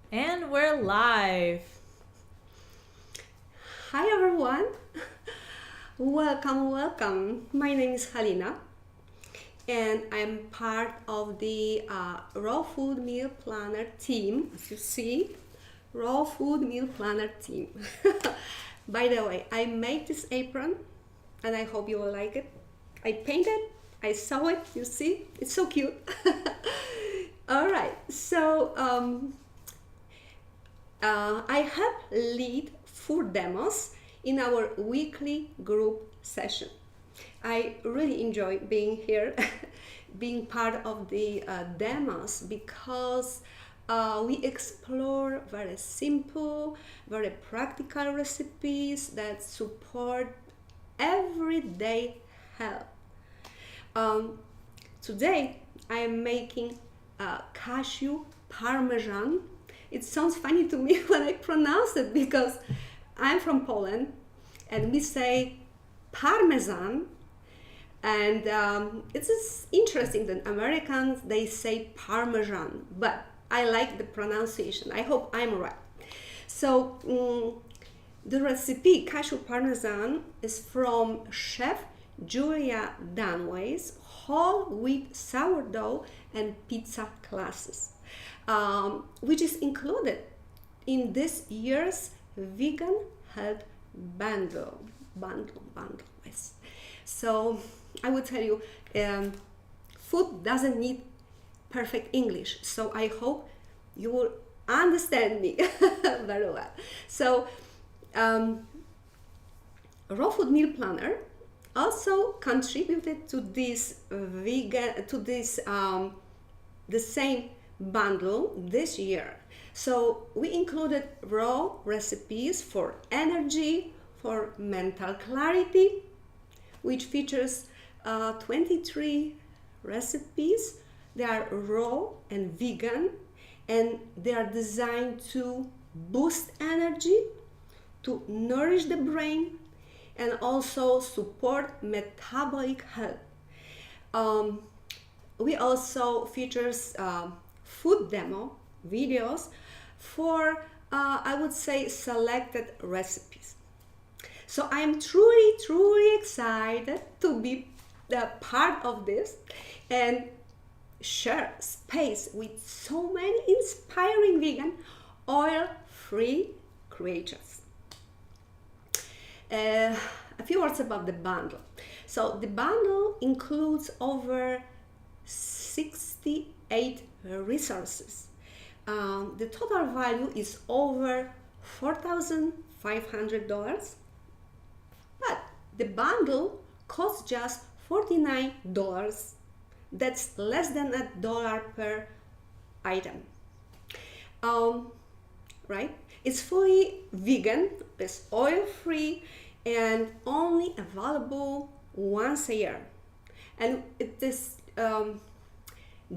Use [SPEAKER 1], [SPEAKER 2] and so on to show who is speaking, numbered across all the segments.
[SPEAKER 1] And we're live.
[SPEAKER 2] Hi everyone, welcome. My name is Halina and I'm part of the Raw Food Meal Planner team. As you see, Raw Food Meal Planner team. By the way, I made this apron and I hope you will like it. I painted, I saw it, you see, it's so cute. All right, so I help lead food demos in our weekly group session. I really enjoy being here, being part of the demos because we explore very simple, very practical recipes that support everyday health. Um, Today I am making cashew Parmesan. It sounds funny to me when I pronounce it because I'm from Poland and we say Parmesan, and it's interesting that Americans they say Parmesan, but I like the pronunciation. I hope I'm right. So the recipe cashew Parmesan is from Chef Julia Dunaway's whole wheat sourdough and pizza classes, which is included in this year's vegan health bundle. Yes. So I would tell you, food doesn't need perfect English. So I hope you will understand me very well. So Raw Food Meal Planner also contributed to this the same bundle this year. So we included raw recipes for energy, for mental clarity, which features 23 recipes. They are raw and vegan, and they are designed to boost energy, to nourish the brain, and also support metabolic health. Um, we also features food demo videos for I would say selected recipes. So I am truly excited to be a part of this and share space with so many inspiring vegan oil-free creators. A few words about the bundle. So the bundle includes over 68 resources. The total value is over $4,500, but the bundle costs just $49. That's less than $1 per item. Right? It's fully vegan, it's oil-free, and only available once a year. And it is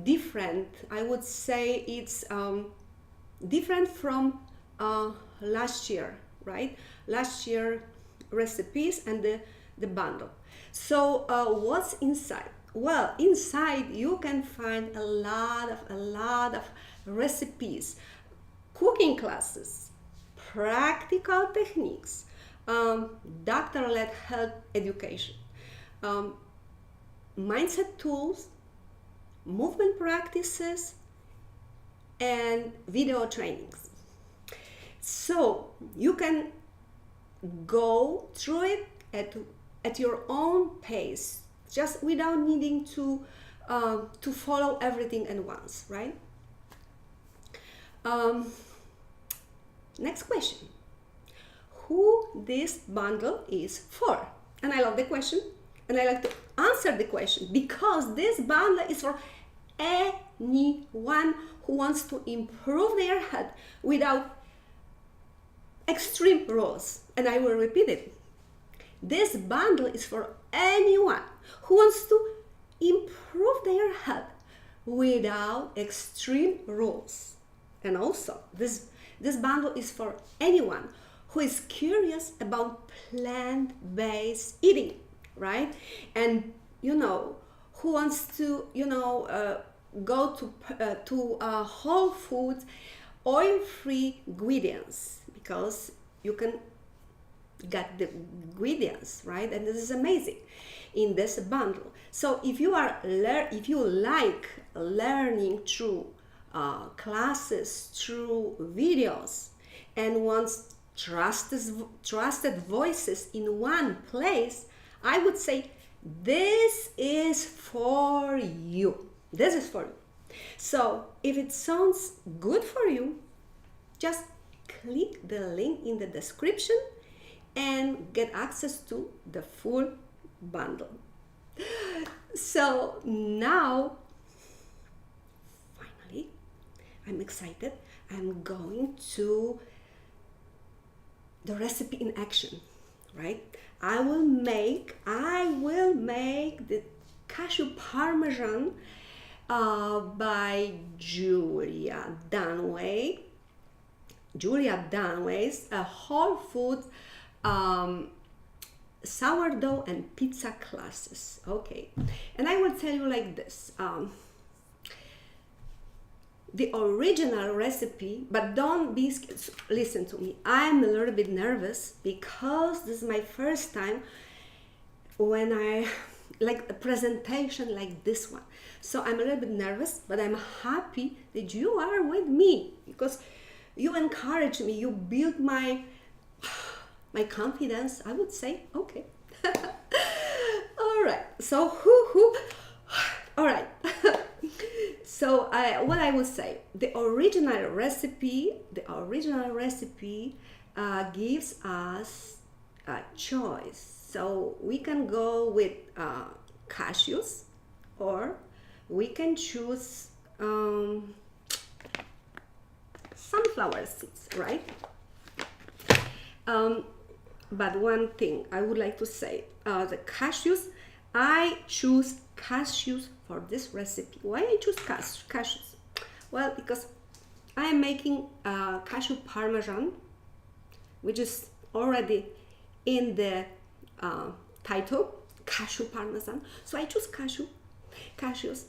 [SPEAKER 2] different. I would say it's different from last year, right? Last year recipes and the bundle. So what's inside? Well, inside you can find a lot of recipes, cooking classes, practical techniques, doctor-led health education, mindset tools, movement practices, and video trainings. So you can go through it at your own pace, just without needing to follow everything at once, right? Next question. Who this bundle is for? And I love the question, and I like to answer the question because this bundle is for anyone who wants to improve their health without extreme rules. And I will repeat it. This bundle is for anyone who wants to improve their health without extreme rules. And also, this bundle is for anyone who is curious about plant-based eating, right? And who wants to go to Whole Foods oil-free ingredients, because you can get the ingredients, right? And this is amazing in this bundle. So if you like learning through classes, through videos, and want trusted voices in one place, I would say this is for you. This is for you. So if it sounds good for you, just click the link in the description and get access to the full bundle. So now, finally, I'm excited. I'm going to the recipe in action, right? I will make the cashew parmesan by Julia Dunaway. Julia Dunaway's whole food sourdough and pizza classes. Okay, and I will tell you like this. The original recipe, but don't be scared. Listen to me. I'm a little bit nervous because this is my first time when I like a presentation like this one. So I'm a little bit nervous, but I'm happy that you are with me because you encourage me. You build my confidence, I would say. Okay. All right. So all right. So what I would say, the original recipe gives us a choice. So we can go with cashews, or we can choose sunflower seeds, right? But one thing I would like to say, the cashews, I choose cashews for this recipe. Why I choose cashews? Well, because I am making cashew parmesan, which is already in the title, cashew parmesan. So I choose cashews,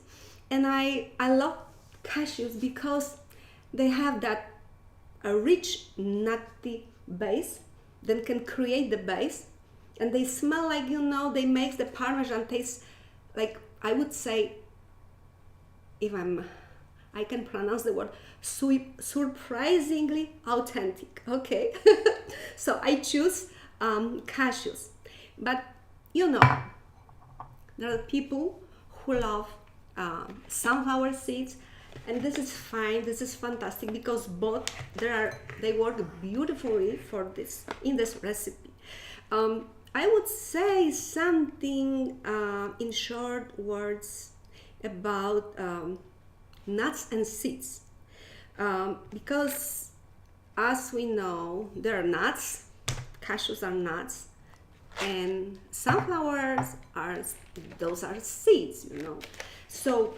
[SPEAKER 2] and I love cashews because they have that a rich nutty base that can create the base, and they smell like, they make the parmesan taste like, I would say, if I can pronounce the word, surprisingly authentic. Okay. So I choose cashews, but there are people who love sunflower seeds, and this is fine. This is fantastic because both they work beautifully for this in this recipe. I would say something in short words about nuts and seeds, because as we know, there are nuts, cashews are nuts, and sunflowers are seeds. So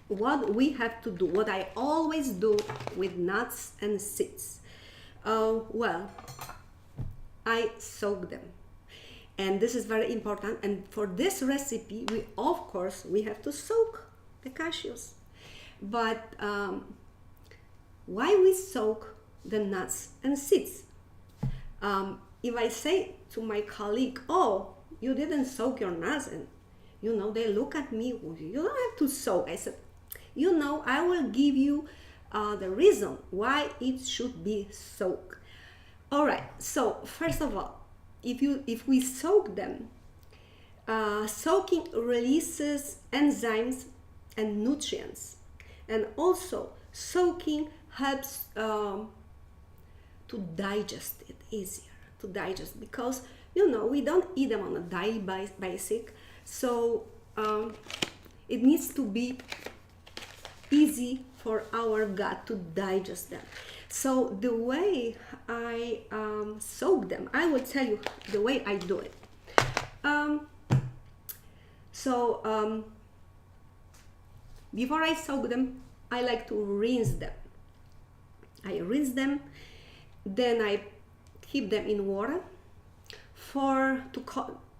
[SPEAKER 2] what we have to do, what I always do with nuts and seeds, well, I soak them, and this is very important. And for this recipe, we have to soak the cashews. But why we soak the nuts and seeds? If I say to my colleague, "Oh, you didn't soak your nuts," and they look at me, "You don't have to soak." I said, I will give you the reason why it should be soaked. All right. So first of all, if we soak them, soaking releases enzymes and nutrients, and also soaking helps to digest it easier, because we don't eat them on a daily basis, so it needs to be easy for our gut to digest them. So the way I soak them, I will tell you the way I do it. Before I soak them, I like to rinse them. Then I keep them in water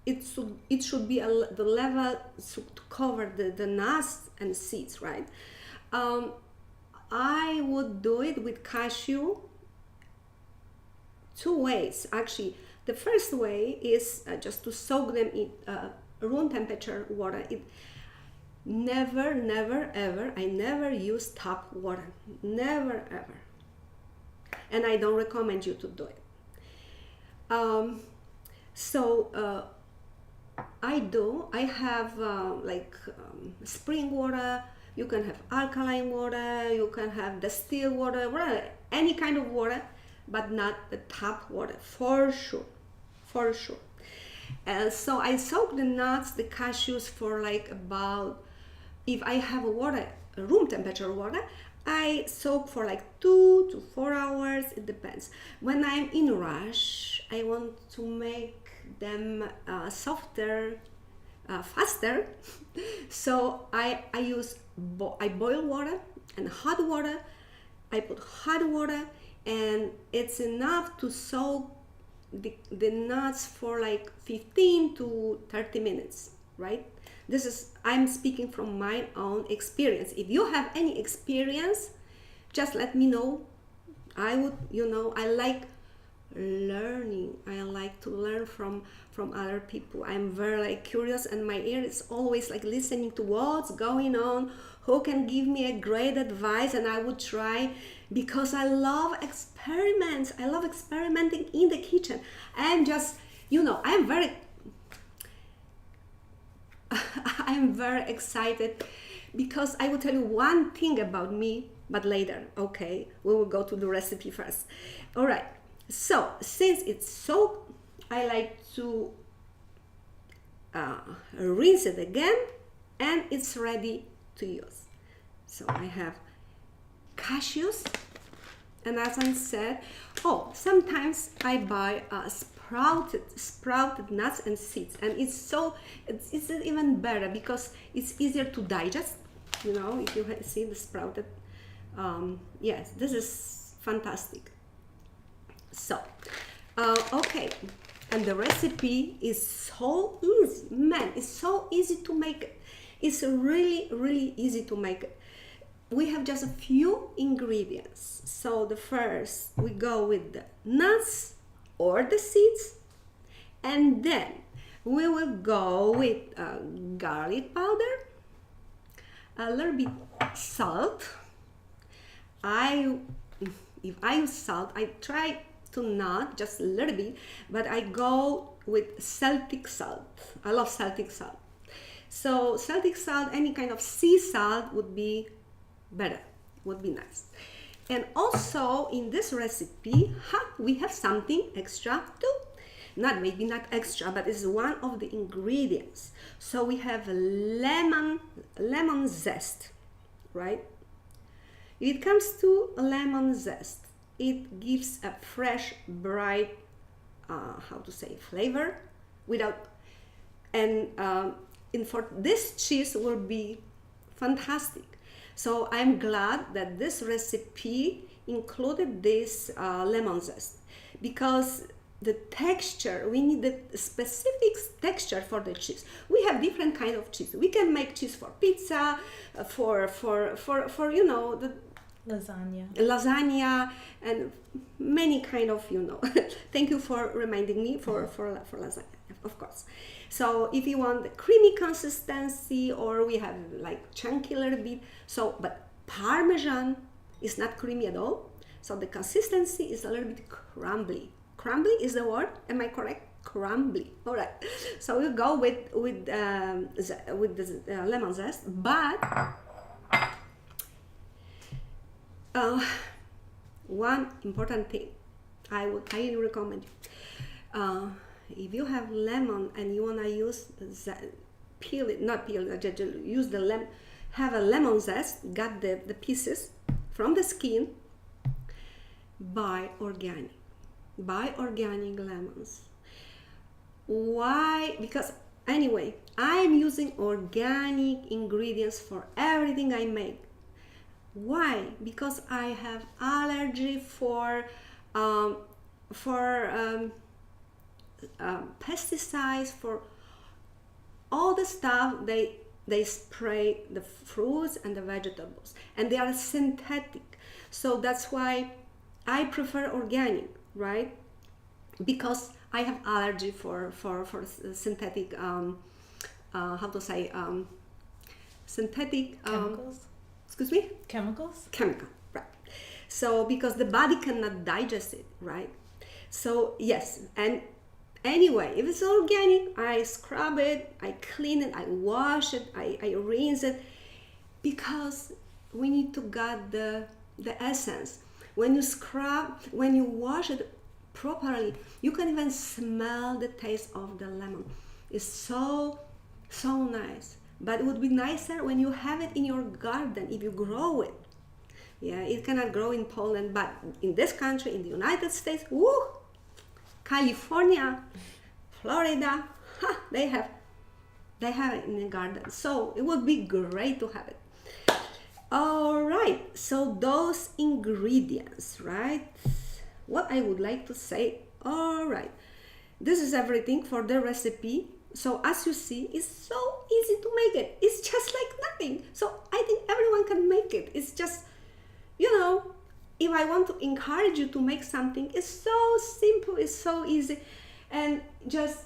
[SPEAKER 2] it should be the level to cover the nuts and seeds, right? I would do it with cashew two ways. Actually, the first way is just to soak them in room temperature water. Never ever, I never use tap water, never ever, and I don't recommend you to do it. I have spring water. You can have alkaline water, you can have distilled water, whatever, any kind of water, but not the tap water, for sure. So I soak the nuts, the cashews for like about, if I have room temperature water, I soak for like 2 to 4 hours, it depends. When I'm in rush, I want to make them softer, faster, so I boil water and hot water. I put hot water, and it's enough to soak the nuts for like 15 to 30 minutes, right? I'm speaking from my own experience. If you have any experience, just let me know. I like learning. I like to learn from other people. I'm very curious, and my ear is always listening to what's going on, who can give me a great advice, and I would try, because I love experiments. I love experimenting in the kitchen. I'm just, I'm very excited, because I will tell you one thing about me, but later, okay? We will go to the recipe first. All right, so since it's soaked, I like to rinse it again, and it's ready to use. So I have cashews, and as I said, sometimes I buy sprouted nuts and seeds, and it's even better because it's easier to digest. If you see the sprouted, yes, this is fantastic. So okay, and the recipe is so easy, man. It's so easy to make it. It's really easy to make it. We have just a few ingredients. So the first, we go with the nuts or the seeds, and then we will go with garlic powder, a little bit salt. If I use salt, I try to not, just a little bit, but I go with Celtic salt. I love Celtic salt. So Celtic salt, any kind of sea salt would be better, would be nice. And also in this recipe, we have something extra too. Maybe not extra, but it's one of the ingredients. So we have lemon zest, right? If it comes to lemon zest, it gives a fresh, bright, flavor for this cheese will be fantastic. So I'm glad that this recipe included this lemon zest, because the texture, we need the specific texture for the cheese. We have different kind of cheese. We can make cheese for pizza, for the lasagna, and many kind of Thank you for reminding me for lasagna, of course. So if you want the creamy consistency, or we have chunky little bit, but Parmesan is not creamy at all, so the consistency is a little bit crumbly. Crumbly is the word, am I correct? Crumbly. All right, so we'll go with the lemon zest, but one important thing I would highly recommend you. If you have lemon and you wanna use use the lemon, have a lemon zest, got the pieces from the skin, buy organic lemons. Why? Because anyway, I'm using organic ingredients for everything I make. Why? Because I have allergy for pesticides, for all the stuff they spray the fruits and the vegetables, and they are synthetic. So that's why I prefer organic, right? Because I have allergy for synthetic, how to say, synthetic
[SPEAKER 1] Chemicals?
[SPEAKER 2] excuse me,
[SPEAKER 1] Chemicals?
[SPEAKER 2] chemical, right? So because the body cannot digest it, right? So yes, and anyway, if it's organic, I scrub it, I clean it, I wash it, I rinse it, because we need to get the essence. When you scrub, when you wash it properly, you can even smell the taste of the lemon. It's so nice. But it would be nicer when you have it in your garden, if you grow it. Yeah, it cannot grow in Poland, but in this country, in the United States, woo, California, Florida, they have it in the garden. So it would be great to have it. All right, so those ingredients, right? What I would like to say, all right, this is everything for the recipe. So as you see, it's so easy to make it. It's just like nothing. So I think everyone can make it. It's just, you know, if I want to encourage you to make something, it's so simple, it's so easy. And just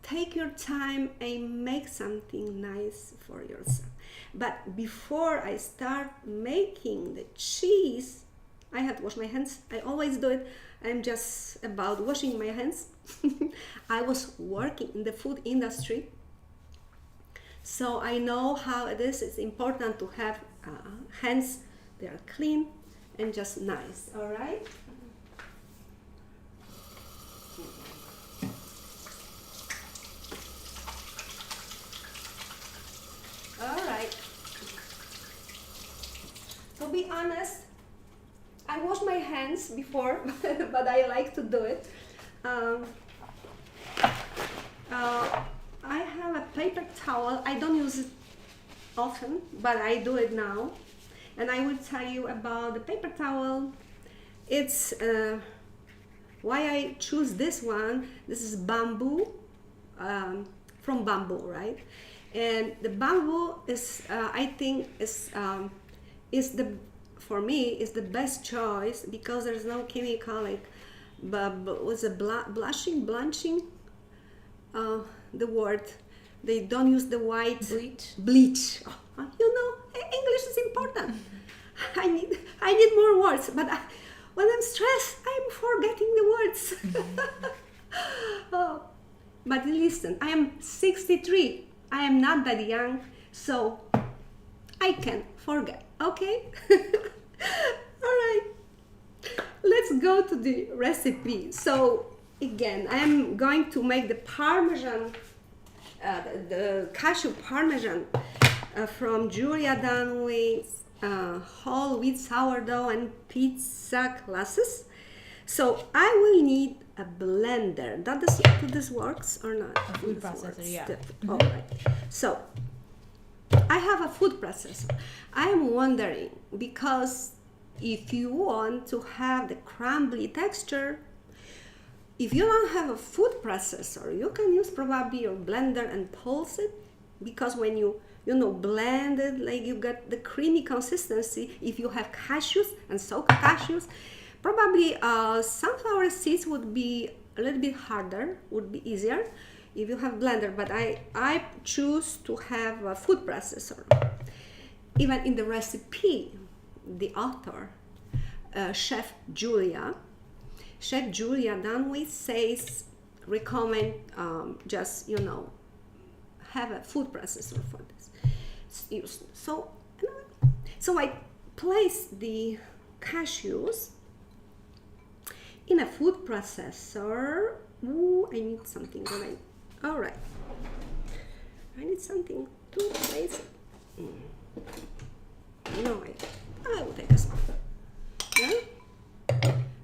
[SPEAKER 2] take your time and make something nice for yourself. But before I start making the cheese, I have to wash my hands. I always do it. I'm just about washing my hands. I was working in the food industry, so I know how it is. It's important to have hands, they are clean and just nice. All right. All right. To be honest, I wash my hands before, but I like to do it. I have a paper towel. I don't use it often, but I do it now. And I will tell you about the paper towel. It's why I choose this one. This is bamboo, from bamboo, right? And the bamboo is, I think, is for me, is the best choice because there's no chemical like, was it blanching? The word. They don't use the white bleach. Oh, you know, English is important. I need more words, but when I'm stressed, I'm forgetting the words. Oh, but listen, I am 63. I am not that young, so I can forget. Okay. All right. Let's go to the recipe. So again, I am going to make the Parmesan, the cashew Parmesan from Julia Dunaway's whole wheat sourdough and pizza classes. So I will need a blender. Do this works or not?
[SPEAKER 1] A food processor, yeah.
[SPEAKER 2] All right. So I have a food processor. I am wondering, because if you want to have the crumbly texture, if you don't have a food processor, you can use probably your blender and pulse it, because when you blend it, like you get the creamy consistency. If you have cashews and soaked cashews, probably sunflower seeds would be a little bit harder, would be easier if you have blender, but I choose to have a food processor. Even in the recipe, the author, Chef Julia Dunaway says, recommend just, have a food processor for this. So I place the cashews in a food processor. Ooh, I need something. All right. I need something to place it. No, I will take a spoon. Yeah?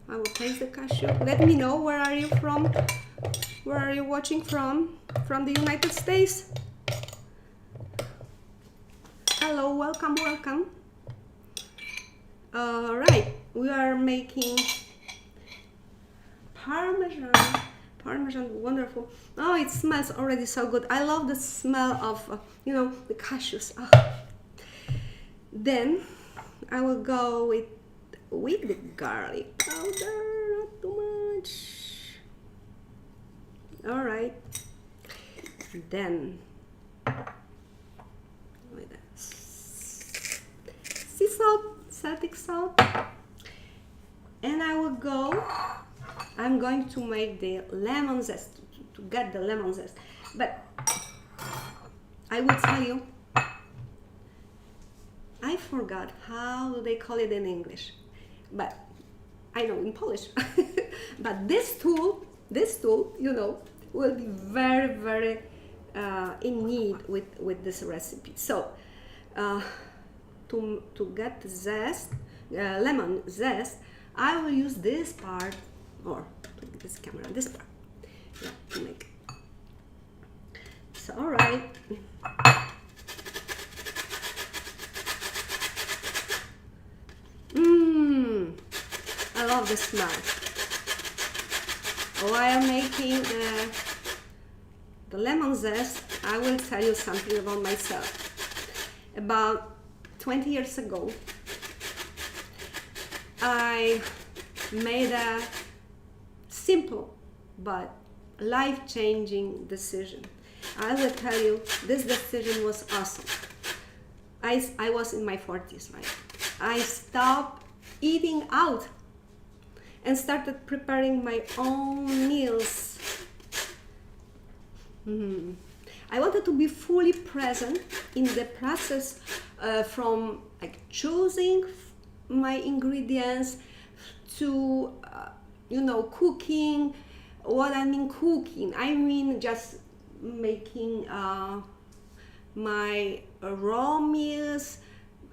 [SPEAKER 2] I will place the cashew. Let me know, where are you from? Where are you watching from? From the United States? Hello, welcome. All right, we are making Parmesan Parmesan, wonderful. Oh, it smells already so good. I love the smell of, the cashews. Oh. Then I will go with the garlic powder, not too much. All right. Then with sea salt, Celtic salt, and I'm going to make the lemon zest, to get the lemon zest. But I will tell you, I forgot how do they call it in English, but I know in Polish. But this tool, will be very, very in need with this recipe. So to get zest, lemon zest, I will use this part, or this camera, this part, to make it. So all right. I love the smell. While making the lemon zest, I will tell you something about myself. About 20 years ago, I made a simple but life-changing decision. I will tell you, this decision was awesome. I was in my 40s, right? I stopped eating out and started preparing my own meals. I wanted to be fully present in the process, from choosing my ingredients to cooking. What I mean cooking, I mean just making my raw meals,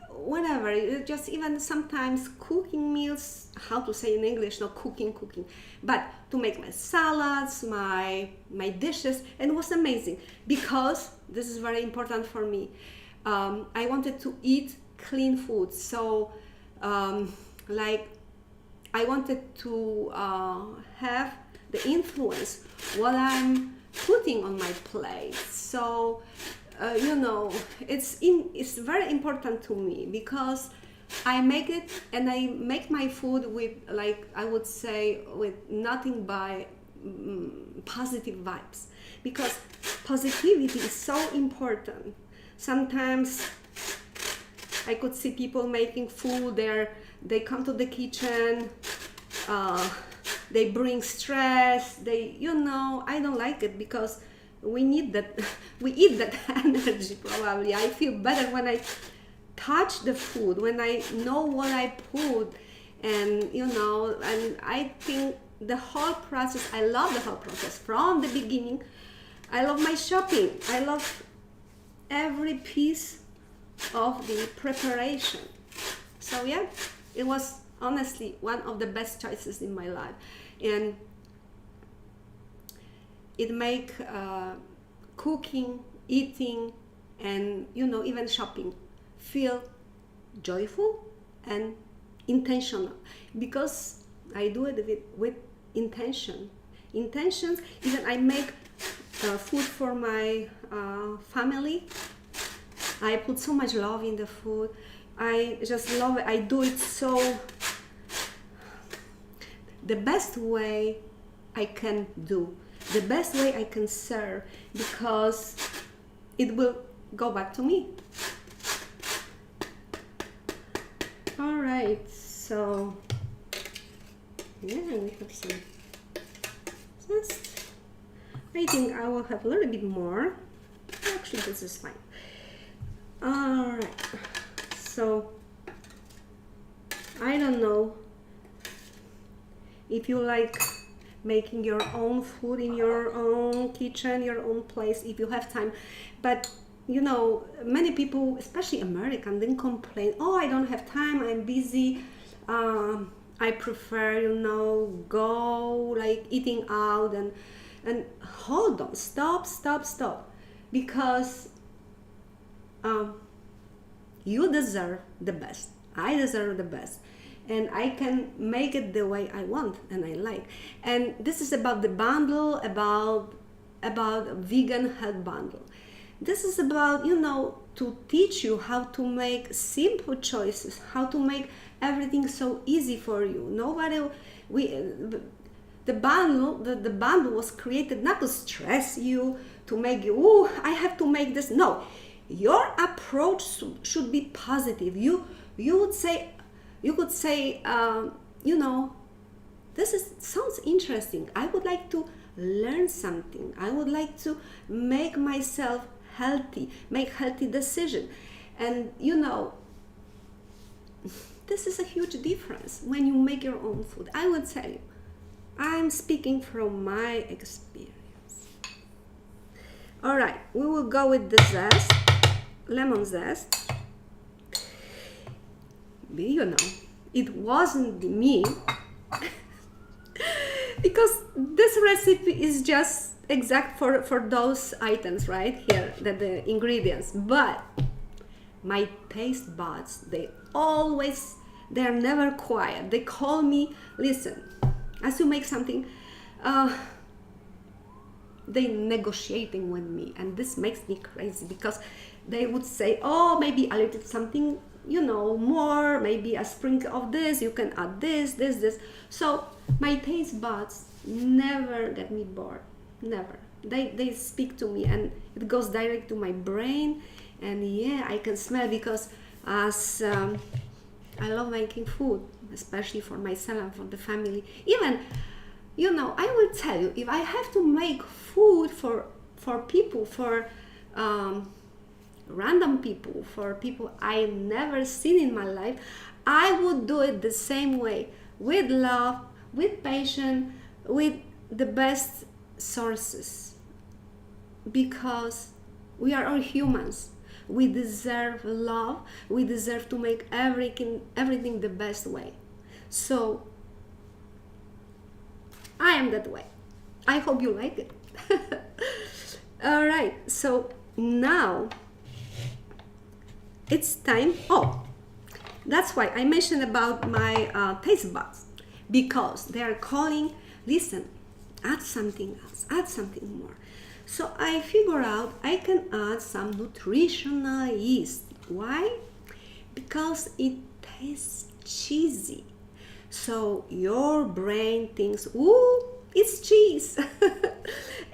[SPEAKER 2] whatever, just even sometimes cooking meals, how to say in English, not cooking, but to make my salads, my dishes. And it was amazing because this is very important for me. I wanted to eat clean food, so I wanted to have the influence what I'm putting on my plate. So it's very important to me because I make it, and I make my food with, I would say, with nothing but positive vibes, because positivity is so important. Sometimes I could see people making food there, they come to the kitchen, they bring stress, I don't like it, because we need that, we eat that energy probably. I feel better when I touch the food, when I know what I put, and and I think the whole process, I love the whole process from the beginning. I love my shopping, I love every piece of the preparation. So yeah, it was honestly one of the best choices in my life, and it make cooking, eating, and even shopping feel joyful and intentional, because I do it with intentions. Even I make food for my family. I put so much love in the food. I just love it. I do it so the best way I can do, the best way I can serve, because it will go back to me. All right, so yeah, we have some zest. I think I will have a little bit more. Actually, this is fine. All right, so I don't know if you like making your own food in your own kitchen, your own place, if you have time, but many people, especially American, then complain, oh, I don't have time, I'm busy, I prefer go eating out, and hold on, stop, because you deserve the best. I deserve the best, and I can make it the way I want and I like. And this is about the bundle, about vegan health bundle. This is about, to teach you how to make simple choices, how to make everything so easy for you. The bundle was created not to stress you, to make you, I have to make this. No, your approach should be positive. You could say, this sounds interesting. I would like to learn something. I would like to make myself healthy, make healthy decision. And this is a huge difference when you make your own food. I will tell you, I'm speaking from my experience. All right, we will go with the zest, lemon zest. It wasn't me because this recipe is just exact for those items right here, the ingredients. But my taste buds, they're never quiet. They call me, listen, as you make something, they negotiating with me, and this makes me crazy because they would say, oh, maybe a little something, more, maybe a sprinkle of this, you can add this. So my taste buds never get me bored, never. They speak to me, and it goes direct to my brain, and I can smell, because as I love making food, especially for myself and for the family. Even, I will tell you, if I have to make food for people, for random people, for people I never seen in my life, I would do it the same way, with love, with patience, with the best sources, because we are all humans. We deserve love. We deserve to make everything the best way. So I am that way. I hope you like it. All right, so now it's time. Oh, that's why I mentioned about my taste buds, because they are calling, listen, add something else, add something more. So I figure out I can add some nutritional yeast. Why? Because it tastes cheesy. So your brain thinks, ooh, it's cheese.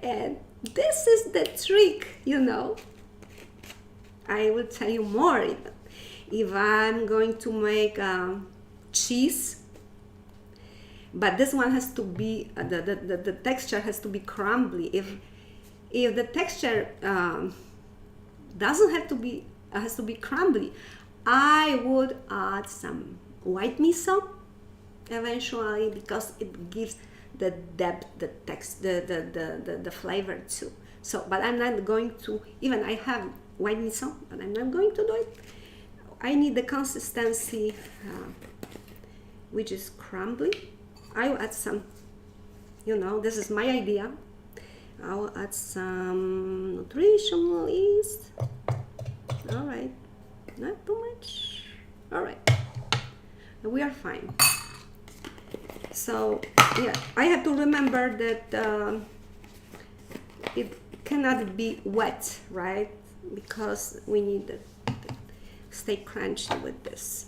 [SPEAKER 2] And this is the trick, I will tell you more even. If I'm going to make cheese, but this one has to be, the texture has to be crumbly. If the texture doesn't have to be, has to be crumbly, I would add some white miso eventually, because it gives the depth, the text, the flavor too. So, but I'm not going to, even I have white miso, but I'm not going to do it. I need the consistency which is crumbly. I will add some, this is my idea. I'll add some nutritional yeast. All right, not too much. All right, we are fine. So I have to remember that it cannot be wet, right? Because we need to stay crunchy with this.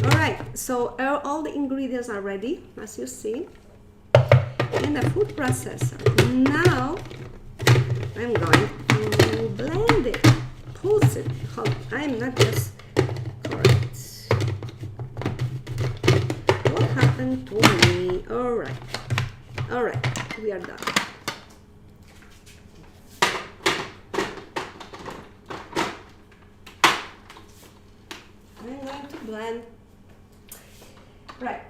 [SPEAKER 2] All right, so all the ingredients are ready, as you see, in the food processor. Now I'm going to blend it, pulse it. I'm not just correct. What happened to me? All right, we are done. I'm going to blend. Right.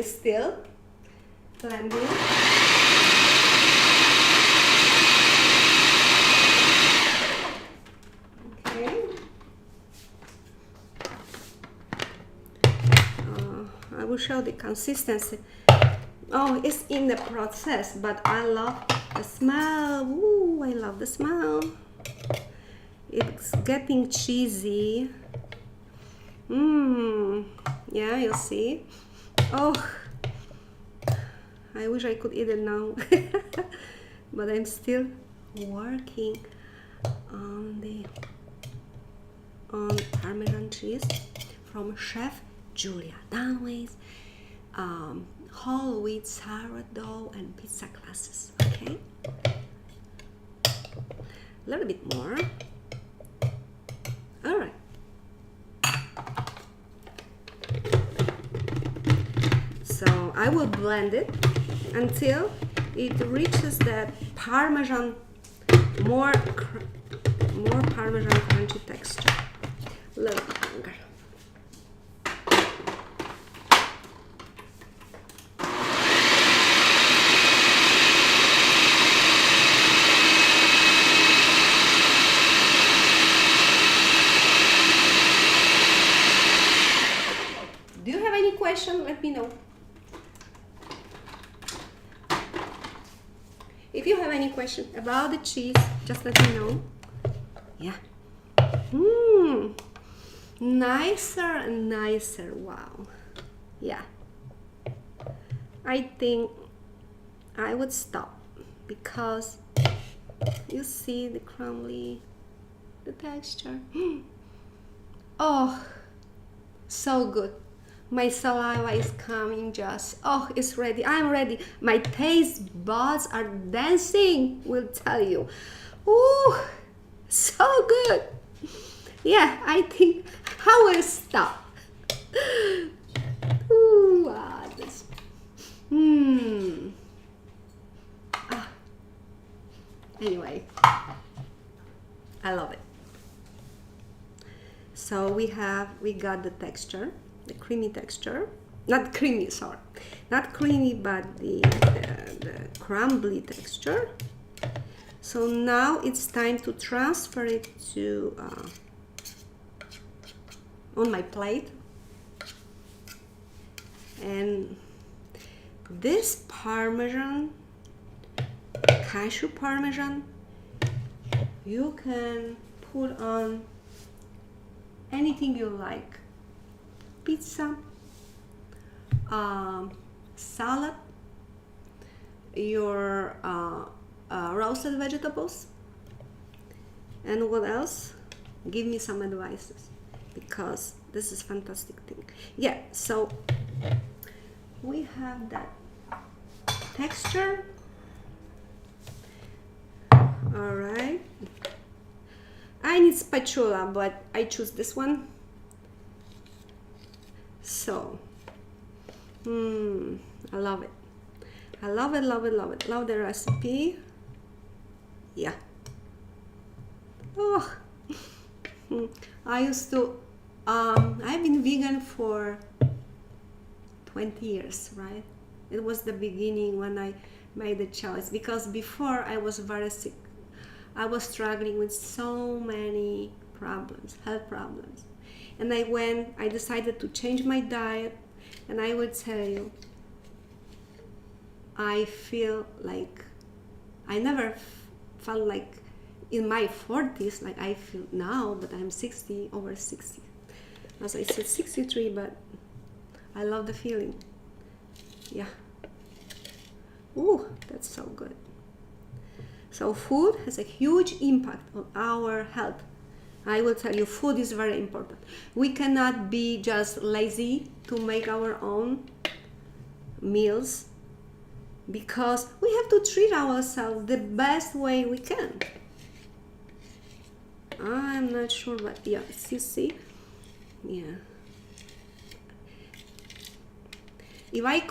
[SPEAKER 2] Still blending. Okay. will show the consistency. Oh, it's in the process, but I love the smell. Ooh, I love the smell. It's getting cheesy. Yeah, you see. Oh, I wish I could eat it now. But I'm still working on Parmesan cheese from Chef Julia Dunaway's whole wheat sourdough and pizza classes. Okay, a little bit more. All right. So I will blend it until it reaches that Parmesan, more Parmesan crunchy texture. A little bit longer. Do you have any question? Let me know. If you have any question about the cheese, just let me know. Yeah. Nicer and nicer. Wow. Yeah. I think I would stop because you see the crumbly, the texture. Oh, so good. My saliva is coming just, oh, it's ready. I'm ready. My taste buds are dancing, will tell you. Ooh, so good. Yeah, I think I will stop. Ooh, wow, this. Anyway, I love it. So we got the texture. The creamy texture, not creamy, sorry, not creamy, but the crumbly texture. So now it's time to transfer it to on my plate. And this Parmesan, cashew Parmesan, you can put on anything you like. Pizza, salad, your roasted vegetables, and what else? Give me some advices, because this is fantastic thing. Yeah, so we have that texture. All right, I need spatula, but I choose this one. So, I love it. I love it, love it, love it. Love the recipe. Yeah. Oh, I used to, I've been vegan for 20 years, right? It was the beginning when I made the choice, because before I was very sick. I was struggling with so many problems, health problems. And I decided to change my diet, and I will tell you, I feel like I never felt like in my 40s like I feel now, but I'm 60, over 60. As I said, 63, but I love the feeling. Yeah. Ooh, that's so good. So food has a huge impact on our health. I will tell you, food is very important. We cannot be just lazy to make our own meals, because we have to treat ourselves the best way we can. I'm not sure, but yeah, you see? Yeah. If I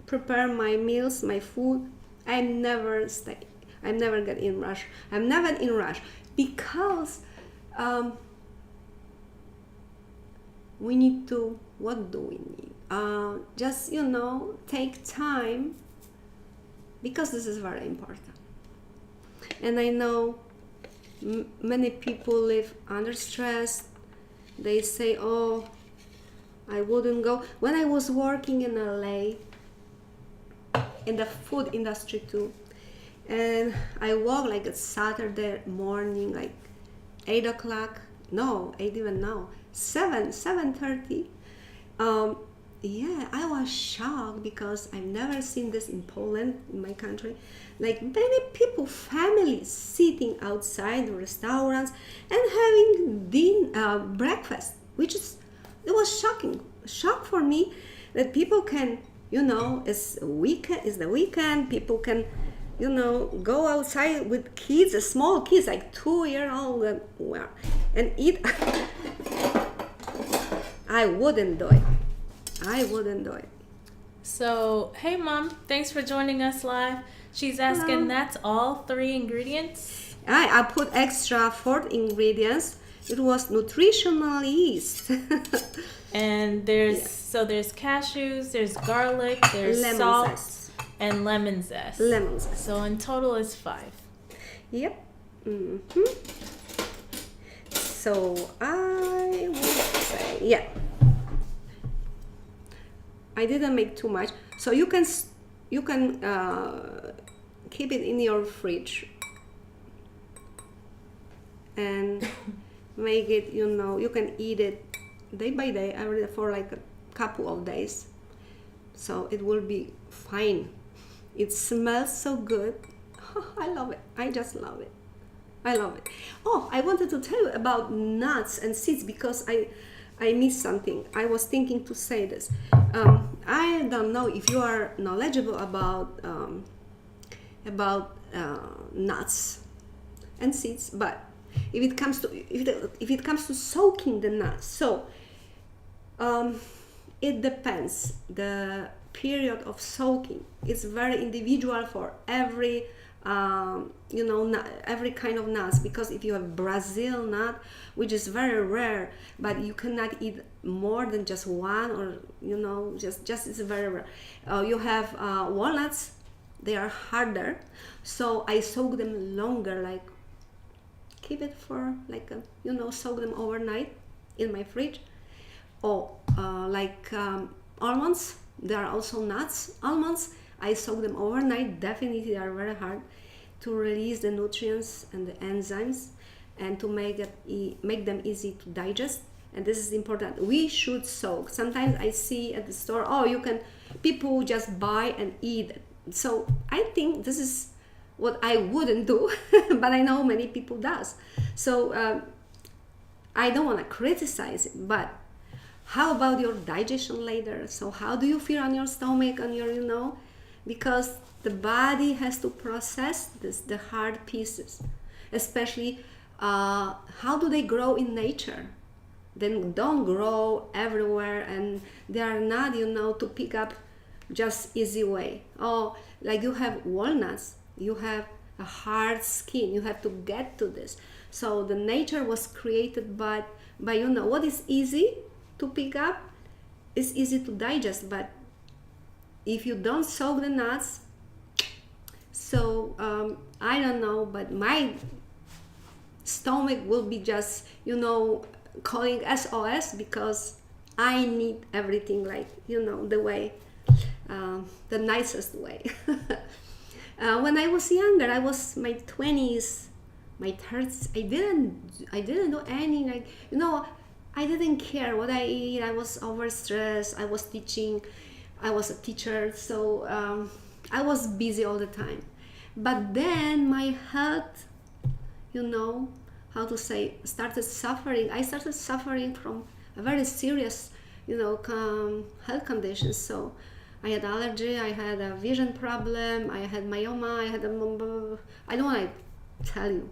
[SPEAKER 2] prepare my meals, my food, I'm never get in rush. I'm never in rush. Because we need to, what do we need? Just, take time, because this is very important. And I know many people live under stress. They say, oh, I wouldn't go. When I was working in LA, in the food industry too, and I walk like a Saturday morning, like 8 o'clock. No, 8 even now. 7:30. Yeah, I was shocked because I've never seen this in Poland, in my country. Like many people, families sitting outside the restaurants and having breakfast, which is it was shock for me that people can, it's the weekend, people can, go outside with kids, small kids like 2-year-old, and eat. I wouldn't do it.
[SPEAKER 1] So, hey mom, thanks for joining us live. She's asking,
[SPEAKER 2] Hello.
[SPEAKER 1] that's all 3 ingredients?
[SPEAKER 2] I put extra 4 ingredients. It was nutritional yeast.
[SPEAKER 1] And there's cashews, there's garlic, there's
[SPEAKER 2] Lemon
[SPEAKER 1] salt,
[SPEAKER 2] zest.
[SPEAKER 1] and lemon zest.
[SPEAKER 2] Lemon zest.
[SPEAKER 1] So in total is 5.
[SPEAKER 2] Yep. So I would say, yeah. I didn't make too much, so you can keep it in your fridge and make it. You can eat it day by day, for like a couple of days. So it will be fine. It smells so good. I love it. I just love it. I love it. Oh, I wanted to tell you about nuts and seeds because I missed something. I was thinking to say this. I don't know if you are knowledgeable about nuts and seeds, but if it comes to soaking the nuts, so it depends. The period of soaking is very individual for every every kind of nuts, because if you have Brazil nut, which is very rare, but you cannot eat more than just one, or just it's very rare. You have walnuts, they are harder, so I soak them longer, like keep it for like soak them overnight in my fridge. Or almonds, they are also nuts. Almonds, I soak them overnight. Definitely they are very hard to release the nutrients and the enzymes, and to make them easy to digest. And this is important. We should soak. Sometimes I see at the store, people just buy and eat it. So I think this is what I wouldn't do, but I know many people does. So I don't want to criticize it, but how about your digestion later? So how do you feel on your stomach, on your, because the body has to process the hard pieces, especially how do they grow in nature? They don't grow everywhere, and they are not, to pick up just easy way. Oh, like you have walnuts, you have a hard skin, you have to get to this. So the nature was created by what is easy to pick up is easy to digest, but if you don't soak the nuts, so I don't know, but my stomach will be just calling SOS, because I need everything like the way, the nicest way. When I was younger, I was my 20s, my 30s, I didn't do any, like I didn't care what I eat. I was overstressed. I was teaching. I was a teacher, so I was busy all the time. But then my health, started suffering. I started suffering from a very serious, health conditions. So I had allergy. I had a vision problem. I had myoma. I don't want to tell you.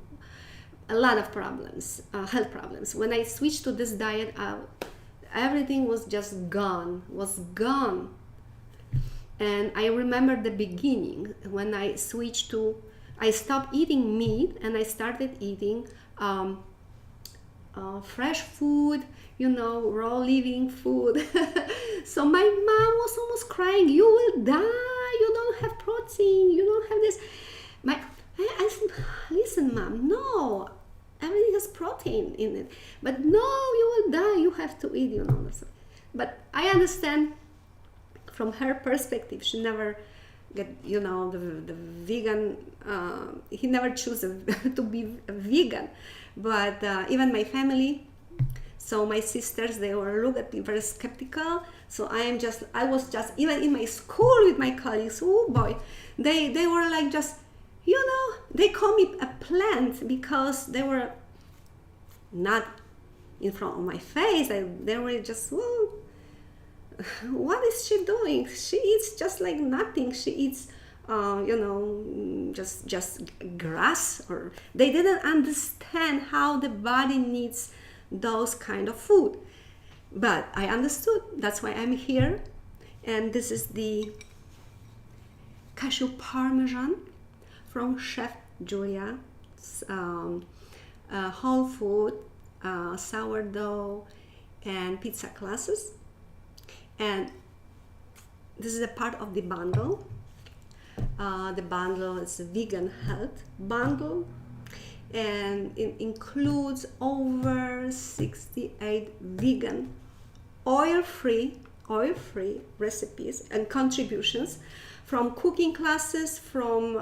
[SPEAKER 2] A lot of problems, health problems. When I switched to this diet, everything was just gone. And I remember the beginning when I I stopped eating meat and I started eating fresh food, raw living food. So my mom was almost crying, "You will die, you don't have protein, you don't have this." I said, "Listen, Mom, no, everything has protein in it, but no, you will die, you have to eat, But I understand from her perspective, she never get, the vegan, he never chose to be a vegan. But even my family, so my sisters, they were look at me very skeptical. So I was just, even in my school with my colleagues, oh boy, they were like just, they call me a plant because they were not in front of my face. They were just, whoa, what is she doing? She eats just like nothing. She eats, just grass. Or they didn't understand how the body needs those kind of food. But I understood. That's why I'm here. And this is the cashew Parmesan from Chef Julia's whole food, sourdough, and pizza classes. And this is a part of the bundle. The bundle is a vegan health bundle, and it includes over 68 vegan oil-free recipes and contributions from cooking classes, from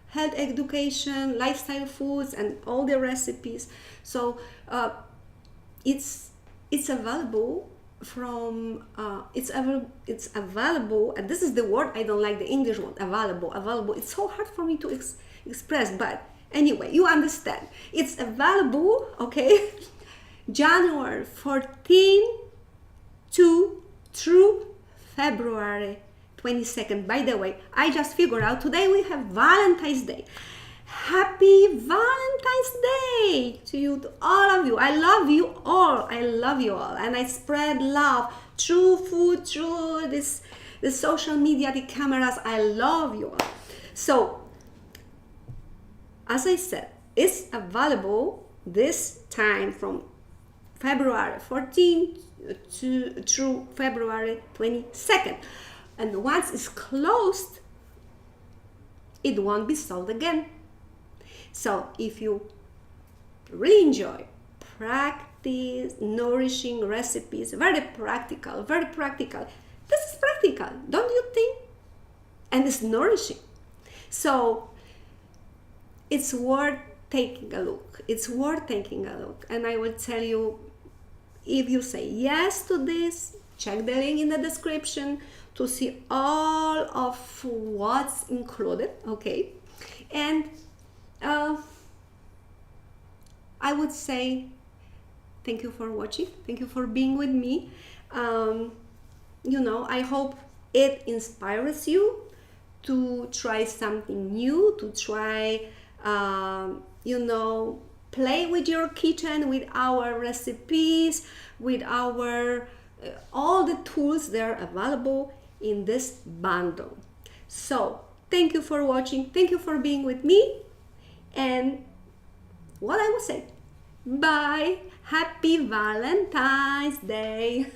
[SPEAKER 2] health education, lifestyle foods, and all the recipes. So it's available from it's available, and this is the word I don't like, the English word, available. It's so hard for me to express, but anyway, you understand. It's available, okay? January 14 to through February 22nd. By the way, I just figured out today we have Valentine's Day. Happy Valentine's Day to you, to all of you. I love you all. And I spread love through food, through the social media, the cameras. I love you all. So, as I said, it's available this time from February 14th through February 22nd. And once it's closed, it won't be sold again. So if you really enjoy practice nourishing recipes, very practical, this is practical, don't you think? And it's nourishing. So it's worth taking a look. And I will tell you, if you say yes to this, check the link in the description to see all of what's included, okay? And I would say thank you for watching. Thank you for being with me. I hope it inspires you to try something new, to try, play with your kitchen, with our recipes, with our all the tools that are available in this bundle. So thank you for watching. Thank you for being with me. And what I will say, bye. Happy Valentine's Day.